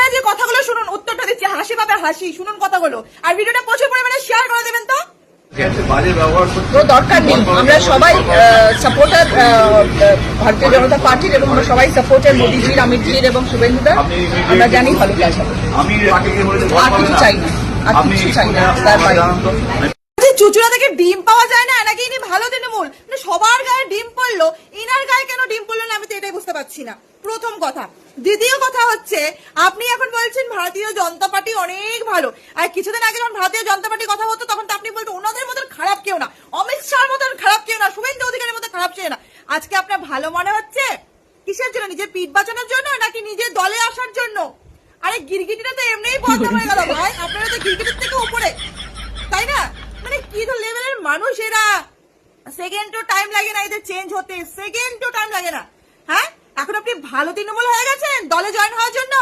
আপনারা যে কথাগুলো শুনুন, উত্তরটা দিচ্ছি, হাসি পাবে হাসি, শুনুন কথাগুলো, আর ভিডিওটা প্রচুর পরিমাণে শেয়ার করে দেবেন। তো দরকার নেই, আমরা সবাই সাপোর্টার ভারতীয় জনতা পার্টির, এবং আমরা সবাই সাপোর্টার মোদীজির, অমিতজির এবং শুভেন্দুদা। আমরা জানি ভালো কাজ হবে, আর কিছু চাই না, আর কিছু চাই না। তার বাইরে চুচুড়া থেকে ডিম পাওয়া যায় না নাকি ইনি ভালো তৃণমূল? মানে সবার গায়ে ডিম পড়লো, ইনার গায়ে কেন ডিম পড়লো না আমি তো এটাই বুঝতে পারছি না, প্রথম কথা। দ্বিতীয় কথা হচ্ছে, আপনি এখন বলছেন ভারতীয় জনতা পার্টি অনেক ভালো, আর কিছুদিন আগে যখন ভারতীয় জনতা পার্টি কথা হতো তখন তো আপনি বলতো ওনাদের মতন খারাপ কেউ না, অমিত শাহর মতন খারাপ কেউ না, শুভেন্দু অধিকারীর মতো খারাপ কেউ না। আজকে আপনার ভালো মনে হচ্ছে কিসের জন্য? নিজের পিঠ বাঁচানোর জন্য নাকি নিজের দলে আসার জন্য? আরে গিরগিটিটা তো এমনিই বন্ধ হয়ে গেল ভাই, আপনারা তো গিরগিটির থেকে উপরে, তাই না? মানে কি তো লেভেলের মানুষ এরা, সেকেন্ড তো টাইম লাগে না এদের চেঞ্জ হতে, সেকেন্ড তো টাইম লাগে না। হ্যাঁ, এখন আপনি ভালো তৃণমূল হয়ে গেছেন দলে জয়েন হওয়ার জন্য।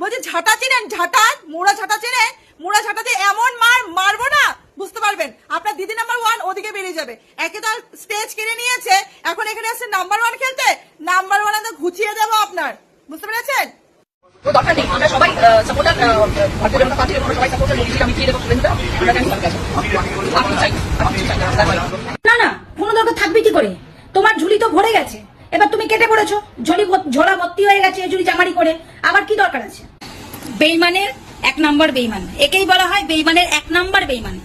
বলছে ঝাঁটা চেনেন, ঝাঁটা মোড়া ঝাঁটা চেনেন, মোড়া ঝাঁটাতে এমন মারবো না, বুঝতে পারবেন আপনার দিদি নাম্বার 1 ওদিকে বেরিয়ে যাবে। একে তো স্টেজ কিনে নিয়েছে, এখন এখানে আসছে নাম্বার 1 খেলতে, নাম্বার 1 তো ঘুচিয়ে দেবো আপনার, বুঝতে পেরেছেন? তো দরকার নেই, আমরা সবাই সাপোর্টার ভারতীয় জনতা পার্টির, আমরা সবাই সাপোর্টার মোদীজির, অমিতজির এবং শুভেন্দুদা। আমরা জানি ভালো কাজ হবে, আর কিছু চাই না, আর কিছু চাই না। তার বাইরে না না, কোনো দরকার থাকবে কি করে? তোমার ঝুলি তো ভরে গেছে, এবার তুমি কেটে পড়েছো, ঝোলা ভর্তি হয়ে গেছে ঝুলি জামারি করে, আবার কি দরকার আছে? বেইমানের 1 নম্বর বেইমান, একেই বলা হয় বেইমানের 1 নম্বর বেইমান।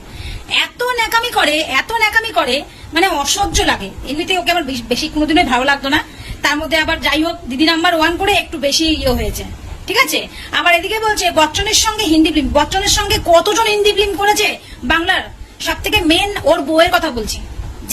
এত ন্যাকামি করে, এত ন্যাকামি করে, মানে অসহ্য লাগে। এমনিতে ওকে আমার বেশি কোনোদিনই ভালো লাগতো না, তার মধ্যে আবার যাই হোক দিদি নাম্বার 1 করে একটু বেশি হয়েছে, ঠিক আছে। আবার এদিকে বলছে বচ্চনের সঙ্গে হিন্দি ফিল্ম, বচ্চনের সঙ্গে কতজন হিন্দি ফিল্ম করেছে বাংলার? সব থেকে মেন ওর বউয়ের কথা বলছি,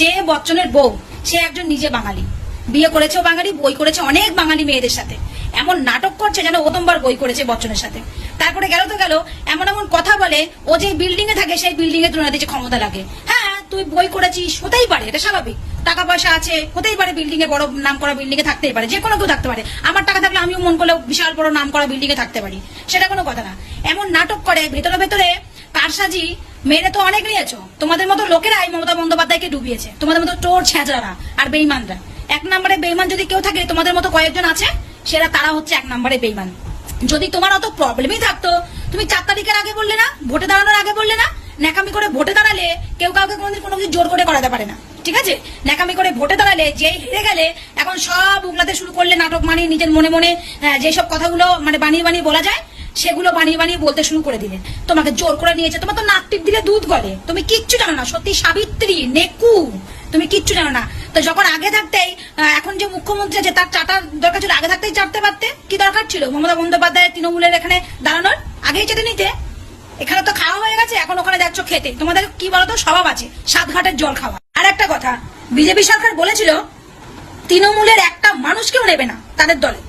যে বচ্চনের বউ, সে একজন নিজে বাঙালি, বিয়ে করেছেও বাঙালি, বই করেছে অনেক বাঙালি মেয়েদের সাথে, এমন নাটক করছে যেন প্রথমবার বই করেছে বচ্চনের সাথে। তারপরে গেল তো গেল, এমন এমন কথা বলে, ও যে বিল্ডিং এ থাকে সেই বিল্ডিং এ তুলনা দিচ্ছে ক্ষমতা লাগে। হ্যাঁ, তুই বই করেছিস, হতেই পারে, এটা স্বাভাবিক, টাকা পয়সা আছে, হতেই পারে বিল্ডিং এ, বড় নাম করা বিল্ডিং এ থাকতেই পারে, যে কোনো কেউ থাকতে পারে। আমার টাকা থাকলে আমিও মন করলেও বিশাল বড় নাম করা বিল্ডিং এ থাকতে পারি, সেটা কোনো কথা না। এমন নাটক করে, ভেতরে ভেতরে কারসাজি মেরে তো অনেক নিয়েছো। তোমাদের মতো লোকেরাই মমতা বন্দ্যোপাধ্যায়কে ডুবিয়েছে, তোমাদের মতো চোর ছেঁচড়ারা আর বেইমানরা। 1 নম্বরে বেইমান যদি কেউ থাকে, তোমাদের মতো কয়েকজন আছে, সেটা তারা হচ্ছে 1 নম্বরে বেইমান। যদি তোমার অত প্রবলেমই থাকতো, তুমি 4 তারিখের আগে বললে না, ভোটে দাঁড়ানোর আগে বললে না? ন্যাকামি করে ভোটে দাঁড়ালে কেউ কাউকে কোনোদিন কোনো কিছু জোর করে করাতে পারে না, ঠিক আছে। ন্যাকামি করে ভোটে দাঁড়ালে, যেই হেরে গেলে এখন সব উগলাতে শুরু করলে, নাটক মানিয়ে নিজের মনে মনে যেসব কথাগুলো মানে বানিয়ে বানিয়ে বলা যায়, সেগুলো বানিয়ে বানিয়ে বলতে শুরু করে দিলেন। তোমাকে জোর করে নিয়েছে, তোমার তো নাক টিপ দিলে দুধ গলে, তুমি কিচ্ছু জানো না, সত্যি সাবিত্রী নেকু, তুমি কিচ্ছু জানো না। তো যখন আগে থাকতেই, এখন যে মুখ্যমন্ত্রী আছে তার চাটার দরকার ছিল, আগে থাকতেই চাটতে পারতে। কি দরকার ছিল মমতা বন্দ্যোপাধ্যায় তৃণমূলের এখানে দাঁড়ানোর? আগেই চেটে নিতে। এখানে তো খাওয়া হয়ে গেছে, এখন ওখানে যাচ্ছ খেতে। তোমাদের কি বলতো স্বভাব আছে, 7 ঘাটের জল খাওয়া। আর একটা কথা, বিজেপি সরকার বলেছিল তৃণমূলের একটা মানুষকেও নেবে না তাদের দলে।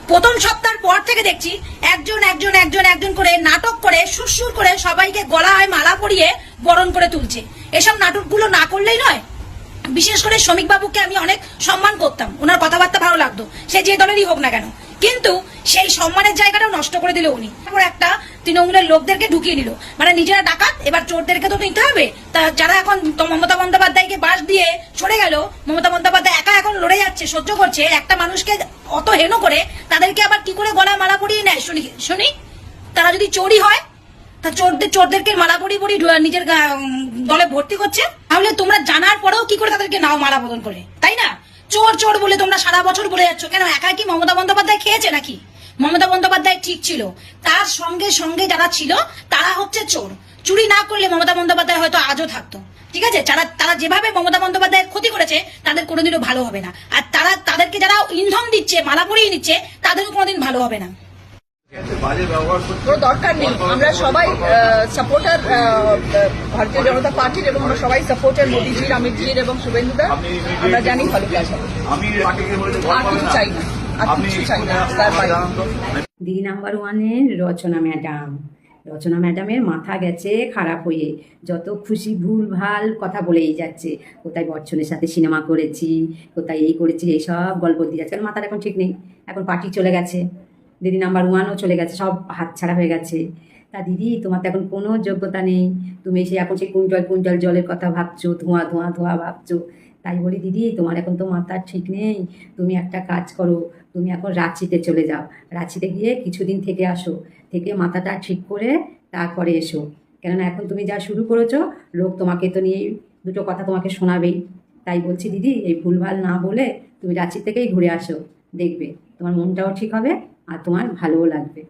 প্রথম সপ্তাহের পর থেকে দেখছি একজন একজন একজন একজন করে নাটক করে, সুরসুর করে সবাইকে গলায় মালা পরিয়ে বরণ করে তুলছে। এসব নাটকগুলো না করলেই নয়। বিশেষ করে শ্রমিক বাবুকে আমি অনেক সম্মান করতাম, ওনার কথাবার্তা ভালো লাগতো, সে যে দলেরই হোক না কেন, কিন্তু সেই সম্মানের জায়গাটাও নষ্ট করে দিল উনি। তারপর একটা তৃণমূলের লোকদেরকে ঢুকিয়ে নিল, মানে নিজেরা ডাকাত, এবার চোরদেরকে তো নিতে হবে। তা যারা এখন মমতা বন্দ্যোপাধ্যায়কে বাস দিয়ে সরে গেল, মমতা বন্দ্যোপাধ্যায় একা এখন লড়ে যাচ্ছে, সহ্য করছে, একটা মানুষকে অত হেন করে, তাদেরকে আবার কি করে গলায় মালা পরিয়ে নেয় শুনি। তারা যদি চোরই হয়, তা চোরদেরকে মালা পরিয়ে পরিয়ে নিজের দলে ভর্তি করছে, তাহলে তোমরা জানার পরেও কি করে তাদেরকে নাও মালা বদল করে, তাই না? চোর চোর বলে তোমরা সারা বছর বলে যাচ্ছ, কেন? একা কি মমতা বন্দ্যোপাধ্যায় খেয়েছে নাকি? মমতা বন্দ্যোপাধ্যায় ঠিক ছিল, তার সঙ্গে সঙ্গে যারা ছিল তারা হচ্ছে চোর। চুরি না করলে মমতা বন্দ্যোপাধ্যায় হয়তো আজও থাকতো, ঠিক আছে। তারা যেভাবে মমতা বন্দ্যোপাধ্যায়ের ক্ষতি করেছে, তাদের কোনোদিনও ভালো হবে না। আর তাদেরকে যারা ইন্ধন দিচ্ছে, মালা পরিয়ে নিচ্ছে, তাদেরও কোনোদিন ভালো হবে না। কোনো দরকার নেই, আমরা সবাই সাপোর্টার ভারতীয় জনতা পার্টির, এবং আমরা সবাই সাপোর্টার মোদীজির, অমিতজির এবং শুভেন্দুদা। আমরা জানি ভালো কাজ হবে, আর কিছু চাই না, আর কিছু চাই না। তার বাইরে দিদি নাম্বার 1-এর রচনা ম্যাডামের মাথা গেছে খারাপ হয়ে, যত খুশি ভুল ভাল কথা বলেই যাচ্ছে। কোথায় বচ্চনের সাথে সিনেমা করেছি, কোথায় এই করেছি, এইসব গল্প দিয়ে যাচ্ছে। কারণ মাথার এখন ঠিক নেই, এখন পার্টি চলে গেছে, দিদি নাম্বার 1ও চলে গেছে, সব হাতছাড়া হয়ে গেছে। তা দিদি, তোমার তো এখন কোনো যোগ্যতা নেই, তুমি এসে এখন সেই কুইন্টাল কুইন্টাল জলের কথা ভাবছো, ধোঁয়া ধোঁয়া ধোঁয়া ভাবছো। তাই বলি দিদি, তোমার এখন তো মাথা ঠিক নেই, তুমি একটা কাজ করো, তুমি এখন রাঁচিতে চলে যাও, রাঁচিতে গিয়ে কিছুদিন থেকে আসো, থেকে মাথাটা ঠিক করে তারপরে এসো। কেননা এখন তুমি যা শুরু করেছো, লোক তোমাকে তো নিয়ে দুটো কথা তোমাকে শোনাবেই। তাই বলছি দিদি, এই ভুলভাল না বলে তুমি রাঁচি থেকেই ঘুরে আসো, দেখবে তোমার মনটাও ঠিক হবে আর তোমার ভালোও লাগবে।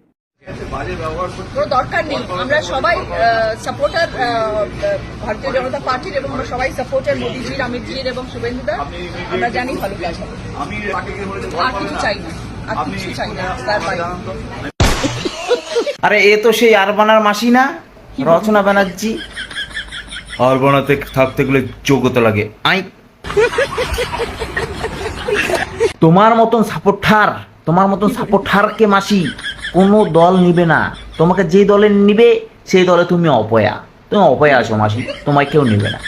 কোনো দরকার নেই, আমরা সবাই সাপোর্টার ভারতীয় জনতা পার্টির, এবং আমরা সবাই সাপোর্টার মোদিজির, অমিতজির এবং শুভেন্দুদা। আমরা জানি ভালো কাজ হবে, আর কিছু চাই না, আর কিছু চাই না তার বাইরে। আরে এ তো সেই আরবানার মাসি না, রচনা ব্যানার্জি। আরবানাতে থাকতে গেলে যোগ্যতা লাগে। তোমার মতন সাপোর্টারকে মাসি কোনো দল নিবে না। তোমাকে যে দলে নিবে সেই দলে তুমি অপয়া আছো মাসি, তোমায় কেউ নিবে না।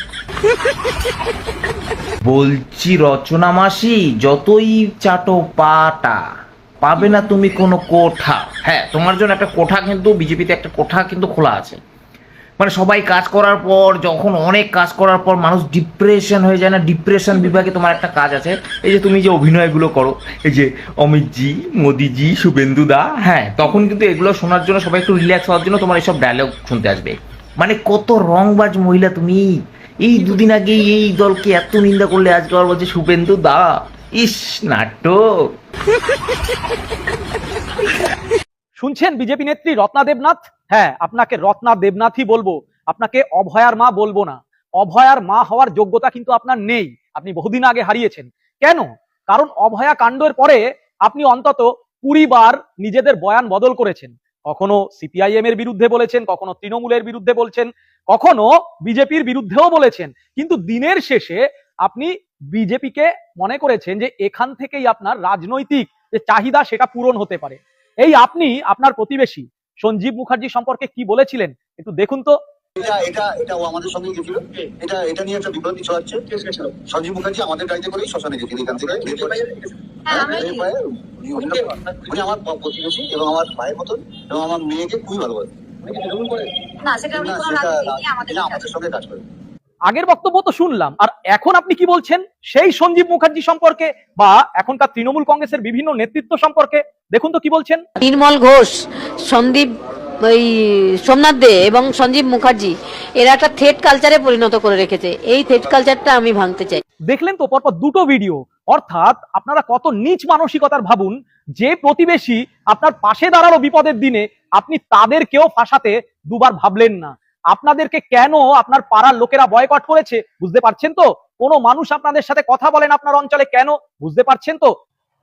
বলছি রচনা মাসি, যতই চাটো পাটা, পাবে না তুমি কোনো কোঠা। হ্যাঁ, তোমার জন্য একটা কোঠা, কিন্তু বিজেপিতে একটা কোঠা কিন্তু খোলা আছে। মানে সবাই কাজ করার পর, যখন অনেক কাজ করার পর মানুষ ডিপ্রেশন হয়ে যায় না, ডিপ্রেশন বিভাগে তোমার একটা কাজ আছে। এই যে তুমি যে অভিনয়গুলো করো, এই যে অমিতজি, মোদিজি, শুভেন্দুদা, হ্যাঁ, তখন কিন্তু এগুলো শোনার জন্য সবাই একটু রিল্যাক্স হওয়ার জন্য তোমার এইসব ডায়লগ শুনতে আসবে। মানে কত রংবাজ মহিলা তুমি। এই দুদিন আগে এই দলকে এত নিন্দা করলে, আজকে আবার বলছে শুভেন্দুদা। ইস, নাটক। শুনছেন বিজেপি নেত্রী রত্না দেবনাথ? হ্যাঁ, আপনাকে রত্না দেবনাথই বলবো, আপনাকে অভয়ার মা বলবো না। অভয়ার মা হওয়ার যোগ্যতা কিন্তু আপনার নেই, আপনি বহুদিন আগে হারিয়েছেন। কেন? কারণ অভয়া কাণ্ডের পরে আপনি অন্তত 20 বার নিজেদের বয়ান বদল করেছেন। কখনো সিপিআইএম এর বিরুদ্ধে বলেছেন, কখনো তৃণমূলের বিরুদ্ধে বলছেন, কখনো বিজেপির বিরুদ্ধেও বলেছেন। কিন্তু দিনের শেষে আপনি বিজেপিকে মনে করেছেন যে এখান থেকেই আপনার রাজনৈতিক যে চাহিদা সেটা পূরণ হতে পারে। এই আপনি আপনার প্রতিবেশী সঞ্জীব মুখার্জি সম্পর্কে কি বলেছিলেন একটু দেখুন তো। এটা ও আমাদের সঙ্গে গেছিল, এটা নিয়ে একটা বিপদ কিছু হচ্ছে। সঞ্জীব মুখার্জি আমাদের গাড়িতে করেই শ্মশানে গেছিল, এখান থেকে উনি আমার প্রতিবেশী এবং আমার ভাইয়ের মতন, এবং আমার মেয়েকে খুবই ভালোবাসে। আমাদের সঙ্গে কাজ করে। আগের বক্তব্য তো শুনলাম, আর এখন আপনি কি বলছেন সেই সঞ্জীব মুখার্জি সম্পর্কে বা এখনকার তৃণমূল কংগ্রেসের বিভিন্ন নেতৃত্ব সম্পর্কে? দেখুন তো কি বলছেন। নির্মল ঘোষ, সন্দীপ, ওই সোমনাথ দে এবং সঞ্জীব মুখার্জি এরা একটা থেট কালচারে পরিণত করে রেখেছে। এই থেট কালচারটা আমি ভাঙতে চাই। দেখলেন তো পরপর দুটো ভিডিও। অর্থাৎ আপনারা কত নীচ মানসিকতার ভাবুন, যে প্রতিবেশী আপনার পাশে দাঁড়ালো বিপদের দিনে, আপনি তাদেরকেও ফাঁসাতে দুবার ভাবলেন না। আপনাদেরকে কেন আপনার পাড়ার লোকেরা বয়কট করেছে বুঝতে পারছেন তো? কোনো মানুষ আপনাদের সাথে কথা বলেন আপনার অঞ্চলে কেন বুঝতে পারছেন তো?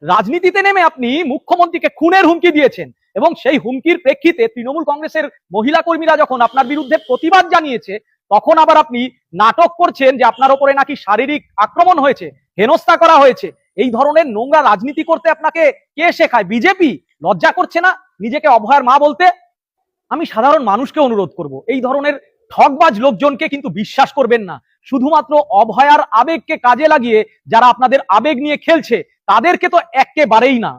রাজনীতিতে নেমে আপনি মুখ্যমন্ত্রীকে খুনের হুমকি দিয়েছেন, এবং সেই হুমকির প্রেক্ষিতে তৃণমূল কংগ্রেসের মহিলা কর্মীরা যখন আপনার বিরুদ্ধে প্রতিবাদ জানিয়েছে, তখন আবার আপনি নাটক করছেন যে আপনার ওপরে নাকি শারীরিক আক্রমণ হয়েছে, হেনস্থা করা হয়েছে। এই ধরনের নোংরা রাজনীতি করতে আপনাকে কে শেখায়? বিজেপি? লজ্জা করছে না নিজেকে অভয়ার মা বলতে? আমি সাধারণ মানুষকে অনুরোধ করব, এই ধরনের ঠকবাজ লোকজনকে কিন্তু বিশ্বাস করবেন না। শুধুমাত্র অভয়ার আবেগকে কাজে লাগিয়ে যারা আপনাদের আবেগ নিয়ে খেলছে, তাদেরকে তো একেবারেই না।